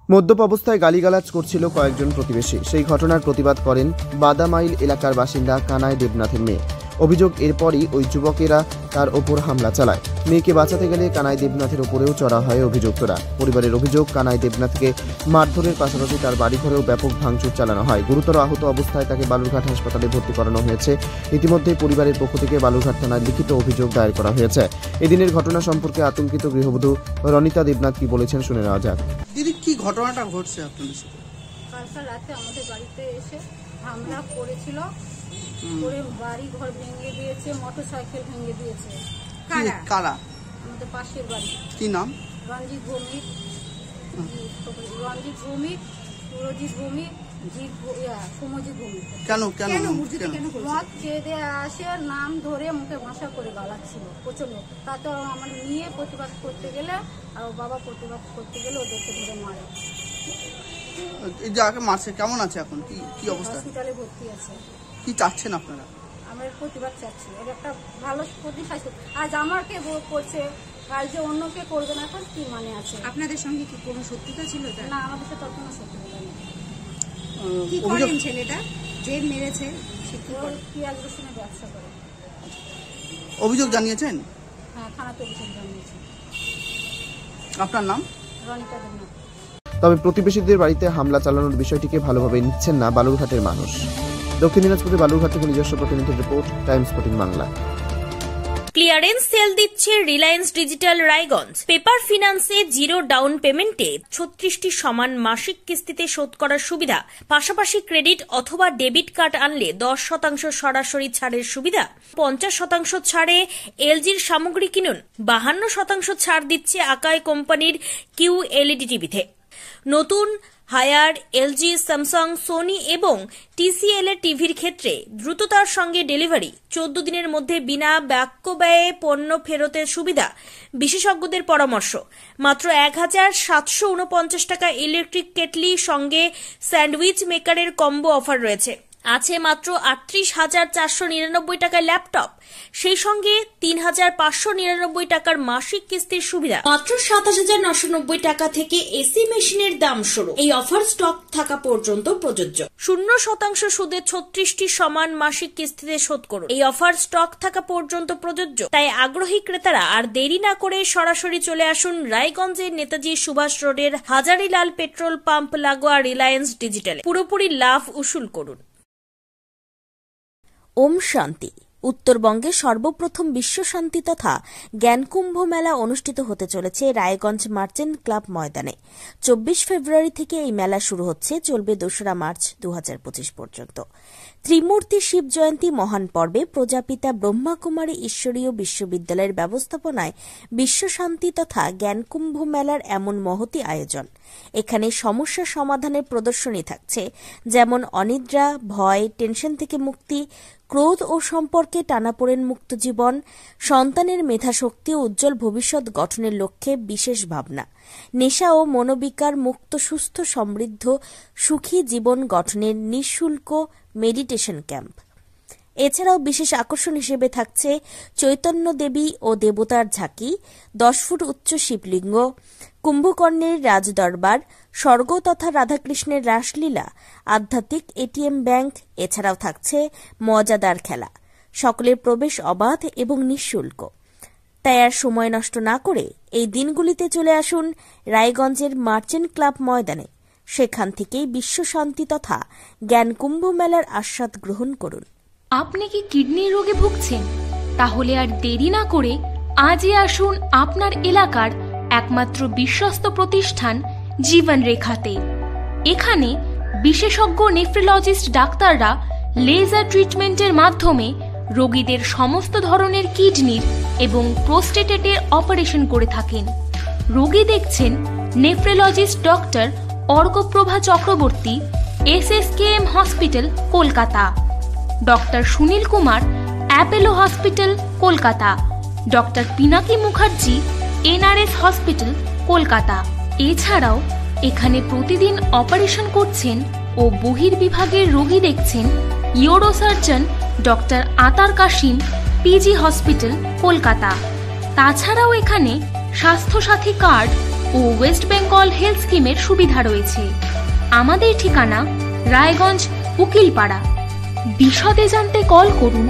মদ্যপ অবস্থায় গালিগালাজ করছিল কয়েকজন প্রতিবেশী। সেই ঘটনার প্রতিবাদ করেন বাদামাইল এলাকার বাসিন্দা কানাই দেবনাথের মেয়ে। অভিযোগ, এরপরই ওই যুবকেরা তার ওপর হামলা চালায়। মেয়েকে বাঁচাতে গেলে কানাই দেবনাথের ওপরেও চড়া হয় অভিযুক্তরা। পরিবারের অভিযোগ, কানাই দেবনাথকে মারধরের পাশাপাশি তার বাড়িঘরেও ব্যাপক ভাঙচুর চালানো হয়। গুরুতর আহত অবস্থায় তাকে বালুরঘাট হাসপাতালে ভর্তি করানো হয়েছে। ইতিমধ্যে পরিবারের পক্ষ থেকে বালুরঘাট থানায় লিখিত অভিযোগ দায়ের করা হয়েছে। এদিনের ঘটনা সম্পর্কে আতঙ্কিত গৃহবধূ রনিতা দেবনাথ কি বলেছেন শুনে নেওয়া যাক। দিদি, কি ঘটনাটা ঘটছে আপনাদের সাথে? কালকে রাতে আমাদের বাড়িতে এসে হামলা করেছিল, করে বাড়ি ঘর ভেঙে দিয়েছে, মোটরসাইকেল ভেঙে দিয়েছে। কারা? আমাদের পাশের বাড়ি। কি নাম? রঞ্জিত ভৌমিক, সুরজিৎ ভৌমিক, সমজিৎ ভৌমিক। কেন মদ খেয়ে দিয়ে আসে, নাম ধরে মুখে ভাষা করে গালাচ্ছিল প্রচন্ড। তাতে আমার নিয়ে প্রতিবাদ করতে গেলে আর বাবা প্রতিবাদ করতে গেলে ওদেরকে ধরে মারে। যাকে মারছে কেমন আছে এখন? কি অবস্থা? হসপিটালে ভর্তি আছে। কি চাচ্ছেন আপনারা? আমরা প্রতিবাদ চাচ্ছি, এর একটা ভালো প্রতিশাসন। আজ আমাকে করছে, কাল যে অন্যকে করবে না, এখন কি মানে আছে? আপনাদের সঙ্গে কি কোনো শত্রুতা ছিল? না, আমাদের সাথে কোনো শত্রুতা নেই। কি করেন ছেলেটা যে মেরেছে? সে কি করে? পেঁয়াজ রসুনের ব্যবসা করে। অভিযোগ জানিয়েছেন? হ্যাঁ, থানাতে অভিযোগ জানিয়েছি। আপনার নাম? রনিতা দেবনাথ। তবে প্রতিবেশীদের বাড়িতে হামলা চালানোর বিষয়টিকে ভালোভাবে নিচ্ছেন না বালুরঘাটের মানুষ। দক্ষিণ দিনাজপুরে বালুরঘাট থেকে নিজস্ব প্রতিনিধির report, Times 14 Bangla. Clearance sale দিচ্ছে রিলায়েন্স ডিজিটাল রায়গঞ্জ। পেপার ফিন্যান্সে জিরো ডাউন পেমেন্টে 36টি সমান মাসিক কিস্তিতে শোধ করার সুবিধা, পাশাপাশি ক্রেডিট অথবা ডেবিট কার্ড আনলে 10% সরাসরি ছাড়ের সুবিধা, 50% ছাড়ে এলজির সামগ্রী কিনুন, 52% ছাড় দিচ্ছে আকাই কোম্পানির QLED টিভিতে। নতুন হায়ার এলজি, স্যামসাং, সোনি এবং TCL এর টিভির ক্ষেত্রে দ্রুততার সঙ্গে ডেলিভারি, 14 দিনের মধ্যে বিনা বাক্য ব্যয়ে পণ্য ফেরতের সুবিধা, বিশেষজ্ঞদের পরামর্শ। মাত্র 1749 টাকা ইলেকট্রিক কেটলি সঙ্গে স্যান্ডউইচ মেকারের কম্বো অফার রয়েছে। আছে মাত্র 38,499 টাকার ল্যাপটপ, সেই সঙ্গে 3,599 টাকার মাসিক কিস্তির সুবিধা। মাত্র 27,990 টাকা থেকে এসি মেশিনের দাম শুরু। এই অফার স্টক থাকা পর্যন্ত প্রযোজ্য। 0% সুদে 36টি সমান মাসিক কিস্তিতে শোধ করুন। এই অফার স্টক থাকা পর্যন্ত প্রযোজ্য। তাই আগ্রহী ক্রেতারা আর দেরি না করে সরাসরি চলে আসুন রায়গঞ্জের নেতাজি সুভাষ রোডের হাজারিলাল পেট্রোল পাম্প লাগোয়া রিলায়েন্স ডিজিটালে। পুরোপুরি লাভ উসুল করুন। ওম শান্তি। উত্তরবঙ্গে সর্বপ্রথম বিশ্ব শান্তি তথা জ্ঞানকুম্ভ মেলা অনুষ্ঠিত হতে চলেছে রায়গঞ্জ মার্চেন্ট ক্লাব ময়দানে। 24 ফেব্রুয়ারি থেকে এই মেলা শুরু হচ্ছে, চলবে 2রা মার্চ 2025 পর্যন্ত। ত্রিমূর্তি শিব জয়ন্তী মহান পর্বে প্রজাপিতা ব্রহ্মাকুমারী ঈশ্বরীয় বিশ্ববিদ্যালয়ের ব্যবস্থাপনায় বিশ্ব শান্তি তথা জ্ঞানকুম্ভ মেলার এমন মহতী আয়োজন। এখানে সমস্যা সমাধানের প্রদর্শনী থাকছে, যেমন অনিদ্রা, ভয়, টেনশন থেকে মুক্তি, ক্রোধ ও সম্পর্কে টানাপোড়েন মুক্ত জীবন, সন্তানের মেধাশক্তি ও উজ্জ্বল ভবিষ্যৎ গঠনের লক্ষ্যে বিশেষ ভাবনা, নেশা ও মনোবিকার মুক্ত সুস্থ সমৃদ্ধ সুখী জীবন গঠনের নিঃশুল্ক মেডিটেশন ক্যাম্প। এছাড়াও বিশেষ আকর্ষণ হিসেবে থাকছে চৈতন্য দেবী ও দেবতার ঝাঁকি, 10 ফুট উচ্চ শিবলিঙ্গ, কুম্ভকর্ণের রাজদরবার, স্বর্গ তথা রাধাকৃষ্ণের রাসলীলা, আধ্যাত্মিক এটিএম ব্যাংক। এছাড়াও থাকছে মজাদার খেলা। সকলের প্রবেশ অবাধ এবং নিঃশুল্ক। তাই আর সময় নষ্ট না করে এই দিনগুলিতে চলে আসুন রায়গঞ্জের মার্চেন্ট ক্লাব ময়দানে। সেখান থেকেই বিশ্ব শান্তি তথা জ্ঞানকুম্ভ মেলার আস্বাদ গ্রহণ করুন। আপনি কি কিডনি রোগে ভুগছেন? তাহলে আর দেরি না করে আজই আসুন আপনার এলাকার একমাত্র বিশ্বস্ত প্রতিষ্ঠান জীবন রেখাতে। এখানে বিশেষজ্ঞ নেফ্রোলজিস্ট ডাক্তাররা লেজার ট্রিটমেন্টের মাধ্যমে রোগীদের সমস্ত ধরনের কিডনির এবং প্রোস্টেটের অপারেশন করে থাকেন। রোগী দেখছেন nephrologist doctor Arkaprava Chakraborty, SSKM hospital, Kolkata. Doctor Sunil Kumar, Apollo hospital, Kolkata. Doctor Pinaki Mukherjee, NRS hospital, Kolkata. এছাড়াও এখানে প্রতিদিন অপারেশন করছেন ও বহির্বিভাগের রোগী দেখছেন ইউরোসার্জন ডক্টর আতার কাশিম, PG হসপিটাল, কলকাতা। তাছাড়াও এখানে স্বাস্থ্যসাথী কার্ড ও ও ওয়েস্ট বেঙ্গল হেলথ স্কিমের সুবিধা রয়েছে। আমাদের ঠিকানা রায়গঞ্জ উকিলপাড়া। বিশদে জানতে কল করুন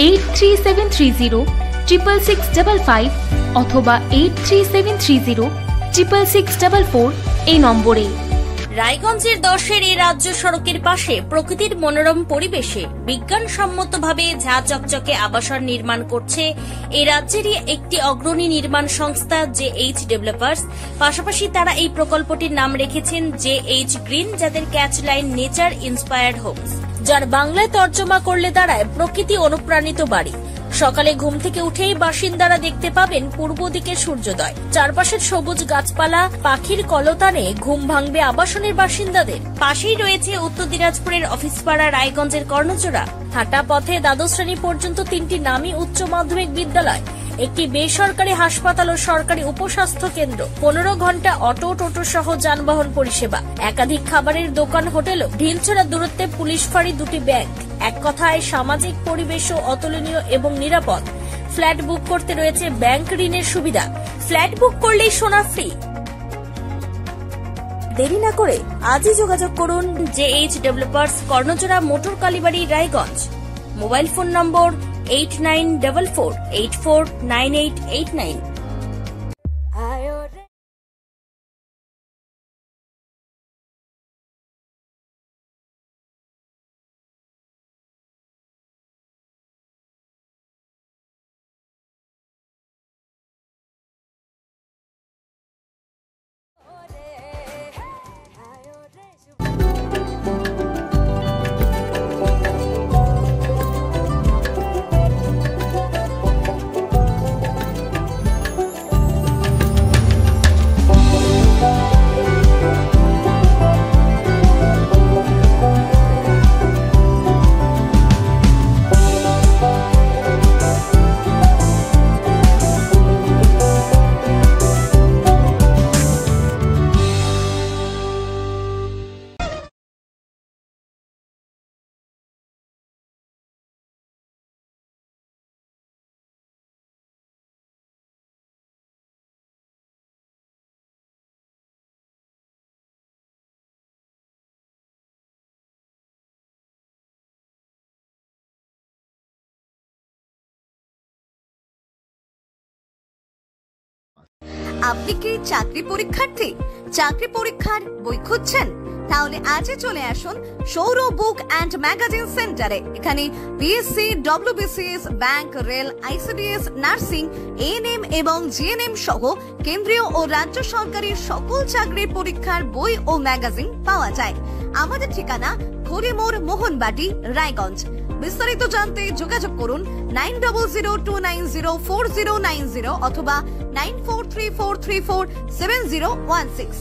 8373066655 অথবা 8373066644 এই নম্বরে। রায়গঞ্জের 10-এর এই রাজ্য সড়কের পাশে প্রকৃতির মনোরম পরিবেশে বিজ্ঞানসম্মতভাবে ঝা চকচকে আবাসন নির্মাণ করছে এই রাজ্যেরই একটি অগ্রণী নির্মাণ সংস্থা JH ডেভেলপার্স। পাশাপাশি তারা এই প্রকল্পটির নাম রেখেছেন JH গ্রিন, যাদের catch line nature inspired homes, যার বাংলায় তর্জমা করলে দাঁড়ায় প্রকৃতি অনুপ্রাণিত বাড়ি। সকালে ঘুম থেকে উঠেই বাসিন্দারা দেখতে পাবেন পূর্ব দিকে সূর্যোদয়, চারপাশের সবুজ গাছপালা, পাখির কলতানে ঘুম ভাঙবে আবাসনের বাসিন্দাদের। পাশেই রয়েছে উত্তর দিনাজপুরের অফিসপাড়া রায়গঞ্জের কর্ণজোড়া। হাঁটা পথে দ্বাদশ শ্রেণী পর্যন্ত 3টি নামী উচ্চ মাধ্যমিক বিদ্যালয়, একটি বেসরকারি হাসপাতাল ও সরকারি উপস্বাস্থ্য কেন্দ্র, 15 ঘন্টা অটো টোটো সহ যানবাহন পরিষেবা, একাধিক খাবারের দোকান, হোটেল, ঢিলছড়া দূরত্বে পুলিশ ফাঁড়ি, 2টি ব্যাংক। এক কথায় সামাজিক পরিবেশও অতুলনীয় এবং নিরাপদ। ফ্ল্যাট বুক করতে রয়েছে ব্যাংক ঋণের সুবিধা। ফ্ল্যাট বুক করলেই সোনা ফ্রি। দেরি না করে আজই যোগাযোগ করুন JH developers, Karnajora, motor Kalibari, Raiganj. Mobile phone number 8944849889। আপনি কি চাকরি পরীক্ষার্থী? চাকরি পরীক্ষার বই খুঁজছেন? তাহলে আজই চলে আসুন সৌরভ বুক অ্যান্ড ম্যাগাজিন সেন্টারে। এখানে BSc, WBCS, bank, rail, ICDS, nursing, ANM এবং GNM সহ কেন্দ্রীয় ও রাজ্য সরকারি সকল চাকরির পরীক্ষার বই ও ম্যাগাজিন পাওয়া যায়। আমাদের ঠিকানা হরিমোড়, মোহনবাটি, রায়গঞ্জ। বিস্তারিত জানতে যোগাযোগ করুন 9002904090 অথবা 9434347016।